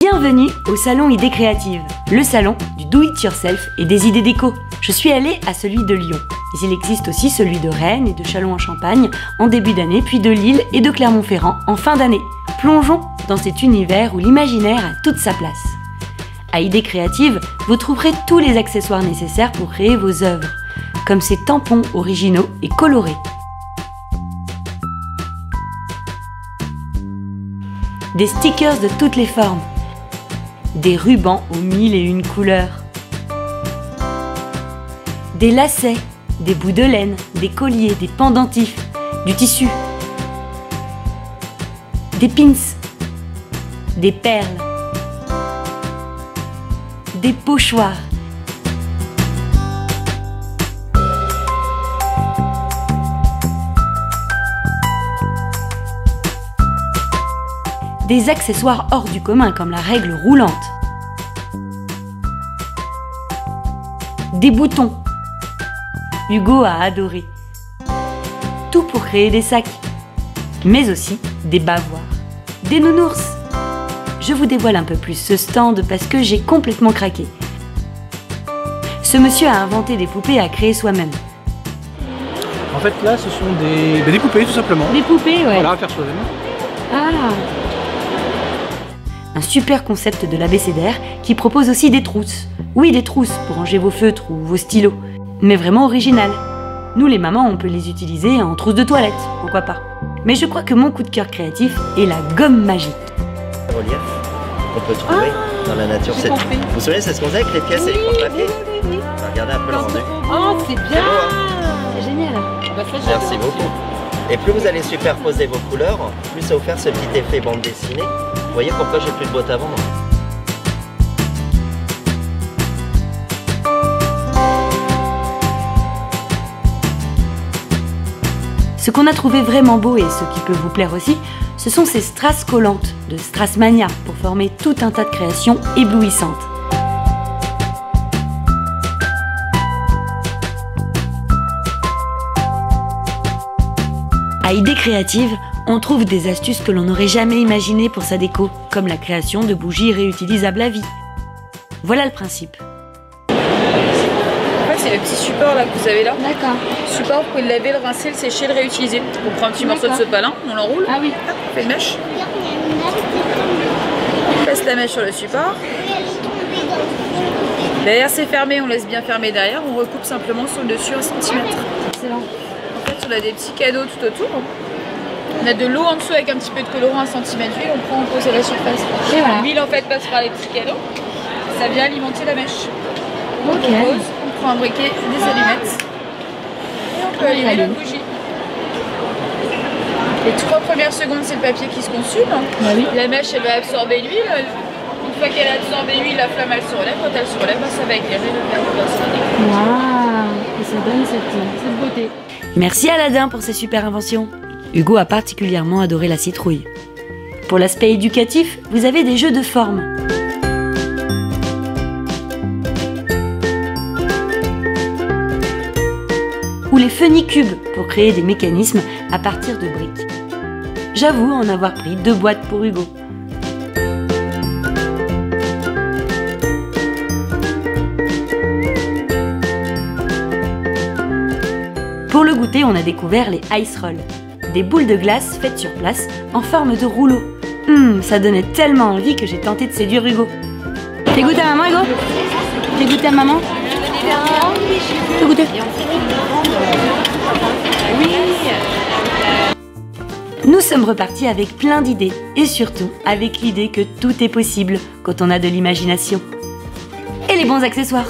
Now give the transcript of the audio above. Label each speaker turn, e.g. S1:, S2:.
S1: Bienvenue au salon Idées Créatives, le salon du do-it-yourself et des idées déco. Je suis allée à celui de Lyon, mais il existe aussi celui de Rennes et de Châlons-en-Champagne en début d'année, puis de Lille et de Clermont-Ferrand en fin d'année. Plongeons dans cet univers où l'imaginaire a toute sa place. À Idées Créatives, vous trouverez tous les accessoires nécessaires pour créer vos œuvres, comme ces tampons originaux et colorés. Des stickers de toutes les formes, des rubans aux 1001 couleurs, des lacets, des bouts de laine, des colliers, des pendentifs, du tissu, des pins, des perles, des pochoirs, des accessoires hors du commun comme la règle roulante, des boutons. Hugo a adoré. Tout pour créer des sacs, mais aussi des bavoirs, des nounours. Je vous dévoile un peu plus ce stand parce que j'ai complètement craqué. Ce monsieur a inventé des poupées à créer soi-même.
S2: En fait là ce sont des poupées tout simplement.
S1: Des poupées, ouais.
S2: Voilà, à faire soi-même.
S1: Ah! Un super concept de l'abécédaire qui propose aussi des trousses. Oui, des trousses pour ranger vos feutres ou vos stylos. Mais vraiment original. Nous les mamans, on peut les utiliser en trousse de toilette, pourquoi pas. Mais je crois que mon coup de cœur créatif est la gomme magique.
S3: Relief qu'on peut trouver dans la nature. Vous vous souvenez, c'est ce qu'on faisait avec les pièces et les contre-papiers. Regardez un peu le rendu.
S1: Oh, c'est bien!
S3: C'est
S1: génial.
S3: Merci beaucoup. Et plus vous allez superposer vos couleurs, plus ça va vous faire ce petit effet bande dessinée. Vous voyez pourquoi j'ai plus de boîte à vendre.
S1: Ce qu'on a trouvé vraiment beau et ce qui peut vous plaire aussi, ce sont ces strass collantes de Strassmania pour former tout un tas de créations éblouissantes. À Idées Créatives, on trouve des astuces que l'on n'aurait jamais imaginées pour sa déco, comme la création de bougies réutilisables à vie. Voilà le principe.
S4: C'est le petit support là que vous avez là.
S1: D'accord.
S4: Support, vous pouvez le laver, le rincer, le sécher, le réutiliser. On prend un petit morceau de ce palin, on l'enroule.
S1: Ah oui.
S4: On fait une mèche. On passe la mèche sur le support. Derrière c'est fermé, on laisse bien fermer derrière. On recoupe simplement sur le dessus 1 cm.
S1: Excellent.
S4: En fait on a des petits cadeaux tout autour. On a de l'eau en dessous avec un petit peu de colorant 1 cm d'huile. On prend, on pose à la surface. L'huile en fait passe par les petits cadeaux. Ça vient alimenter la mèche. Donc on pose. On prend un briquet, des allumettes et on peut allumer la bougie. Les 3 premières secondes, c'est le papier qui se consume.
S1: Ah oui.
S4: La mèche, elle va absorber l'huile. Une fois qu'elle a absorbé l'huile, la flamme, elle se relève. Quand elle se relève, ça va éclairer le verre de personne.
S1: Waouh! Et ça donne cette beauté. Merci Aladin pour ces super inventions. Hugo a particulièrement adoré la citrouille. Pour l'aspect éducatif, vous avez des jeux de formes. Ou les funicubes pour créer des mécanismes à partir de briques. J'avoue en avoir pris 2 boîtes pour Hugo. Pour le goûter, on a découvert les ice rolls, des boules de glace faites sur place en forme de rouleau. Ça donnait tellement envie que j'ai tenté de séduire Hugo. T'es goûté à maman, Hugo? T'es goûté à maman? T'es goûté? Nous sommes repartis avec plein d'idées et surtout avec l'idée que tout est possible quand on a de l'imagination. Et les bons accessoires.